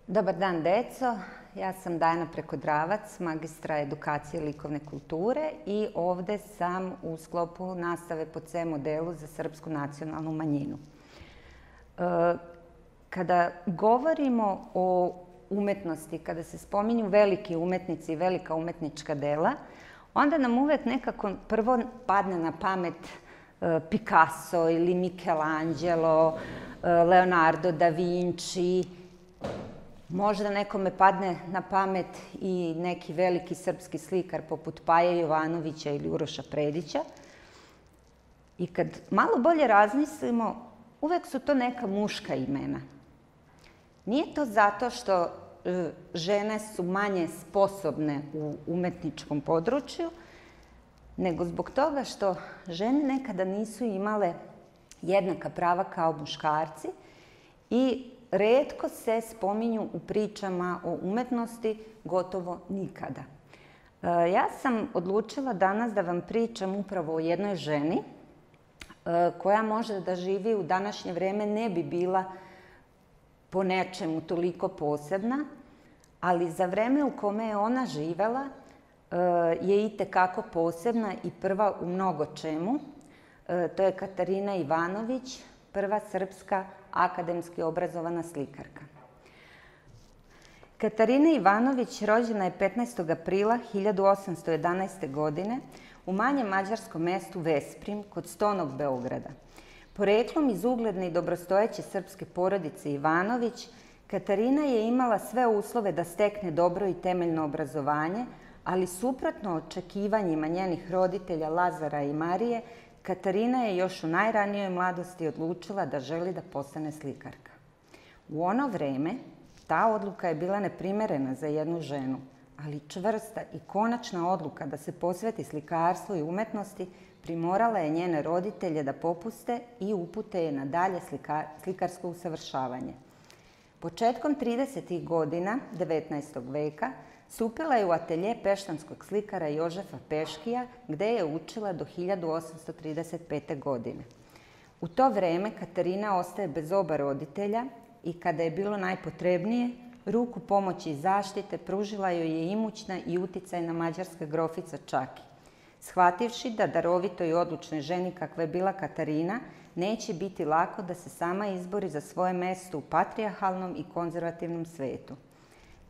Dobar dan, deco. Ja sam Dajana Prekodravac, magistra edukacije likovne kulture i ovde sam u sklopu nastave po C modelu za srpsku nacionalnu manjinu. Kada govorimo o umetnosti, kada se spominju veliki umetnici i velika umetnička dela, onda nam uvek nekako prvo padne na pamet Picasso ili Michelangelo, Leonardo da Vinci. Možda nekome padne na pamet i neki veliki srpski slikar poput Paje Jovanovića ili Uroša Predića. I kad malo bolje razmislimo, uvek su to neka muška imena. Nije to zato što žene su manje sposobne u umetničkom području, nego zbog toga što žene nekada nisu imale jednaka prava kao muškarci i retko se spominju u pričama o umetnosti, gotovo nikada. Ja sam odlučila danas da vam pričam upravo o jednoj ženi koja možda da živi u današnje vreme ne bi bila po nečemu toliko posebna, ali za vreme u kome je ona živela je itekako posebna i prva u mnogo čemu. To je Katarina Ivanović, prva srpska akademski obrazovana slikarka. Katarina Ivanović rođena je 15. aprila 1811. godine u manjem mađarskom mestu Vesprim kod Stonog Beograda. Poreklom iz ugledne i dobrostojeće srpske porodice Ivanović, Katarina je imala sve uslove da stekne dobro i temeljno obrazovanje, ali suprotno očekivanjima njenih roditelja Lazara i Marije, Katarina je još u najranijoj mladosti odlučila da želi da postane slikarka. U ono vreme ta odluka je bila neprimerena za jednu ženu, ali čvrsta i konačna odluka da se posveti slikarstvu i umetnosti primorala je njene roditelje da popuste i upute je na dalje slikarsko usavršavanje. Početkom 30. godina 19. veka stupila je u atelje peštanskog slikara Jožefa Peškija, gde je učila do 1835. godine. U to vreme Katarina ostaje bez oba roditelja i kada je bilo najpotrebnije, ruku pomoći i zaštite pružila joj je imućna i uticajna mađarska grofica Čaki. Shvativši da darovitoj i odlučnoj ženi kakva je bila Katarina, neće biti lako da se sama izbori za svoje mesto u patrijarhalnom i konzervativnom svetu.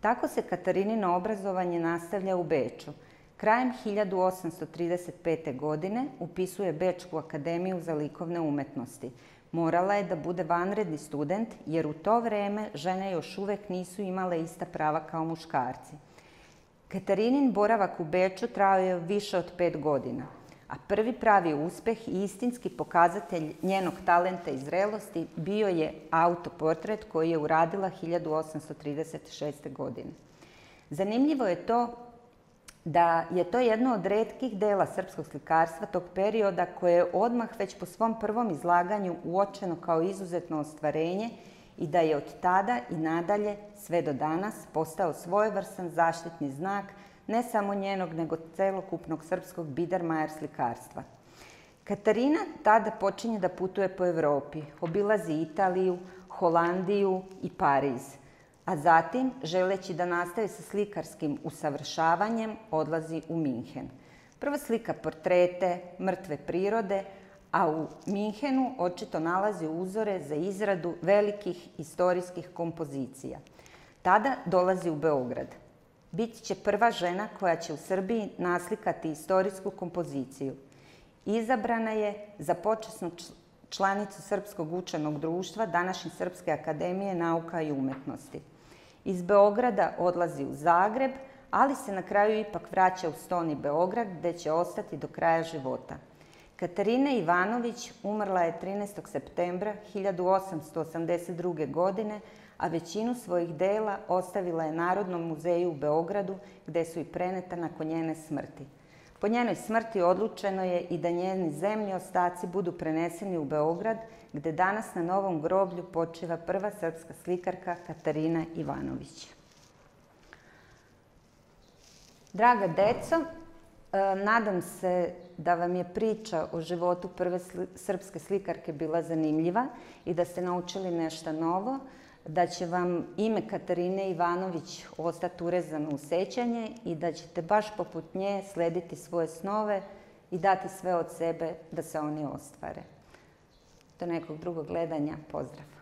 Tako se Katarinino obrazovanje nastavlja u Beču. Krajem 1835. godine upisuje Bečku akademiju za likovne umetnosti. Morala je da bude vanredni student, jer u to vreme žene još uvek nisu imale ista prava kao muškarci. Katarinin boravak u Beču trajao je više od 5 godina, a prvi pravi uspeh i istinski pokazatelj njenog talenta i zrelosti bio je autoportret koji je uradila 1836. godine. Zanimljivo je to da je to jedno od retkih dela srpskog slikarstva tog perioda koje je odmah već po svom prvom izlaganju uočeno kao izuzetno ostvarenje i da je od tada i nadalje sve do danas postao svojevrstan zaštitni znak ne samo njenog, nego celokupnog srpskog bidermajer slikarstva. Katarina tada počinje da putuje po Evropi, obilazi Italiju, Holandiju i Pariz, a zatim, želeći da nastavi sa slikarskim usavršavanjem, odlazi u Minhen. Prvo slika portrete, mrtve prirode, a u Minhenu očito nalazi uzore za izradu velikih istorijskih kompozicija. Tada dolazi u Beograd. Bit će prva žena koja će u Srbiji naslikati istorijsku kompoziciju. Izabrana je za počasnu članicu Srpskog učenog društva, današnje Srpske akademije nauka i umetnosti. Iz Beograda odlazi u Zagreb, ali se na kraju ipak vraća u Stoni Beograd, gde će ostati do kraja života. Katarina Ivanović umrla je 13. septembra 1882. godine, a većinu svojih dela ostavila je Narodnom muzeju u Beogradu, gde su i preneta nakon njene smrti. Po njenoj smrti odlučeno je i da njeni zemlji ostaci budu preneseni u Beograd, gde danas na novom groblju počiva prva srpska slikarka Katarina Ivanović. Draga deco, nadam se da vam je priča o životu prve srpske slikarke bila zanimljiva i da ste naučili nešto novo. da će vam ime Katarine Ivanović ostati urezano u sećanje i da ćete baš poput nje slediti svoje snove i dati sve od sebe da se oni ostvare. Do nekog drugog gledanja, pozdrav!